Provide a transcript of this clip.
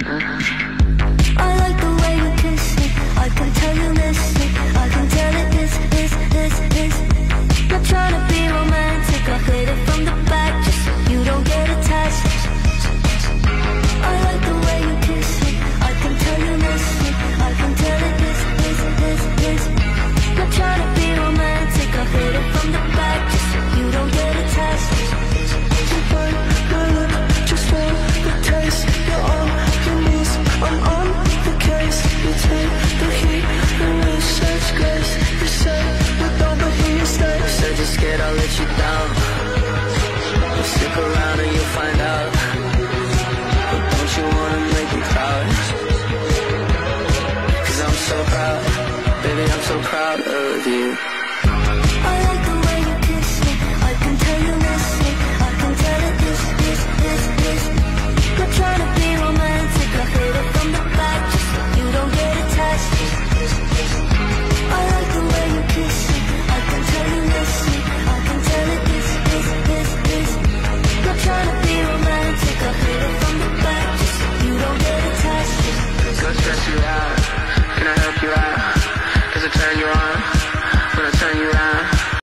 I like the way you kiss me, I can tell you miss me, I can tell it is. Not trying to be romantic, I hit it from the back just so you don't get attached. I like the way you kiss me, I can tell you miss me, I can tell it is. Not trying to be romantic, I hit it from the back just so you don't get attached. You bite my lip just for the taste. You're on your knees, I'm on the case. You take the heat and with such grace. You say you don't, but here you stay. Said you're scared I'll let you down, but stick around and you'll find out. But don't you wanna make me proud? 'Cause I'm so proud, baby, I'm so proud of you.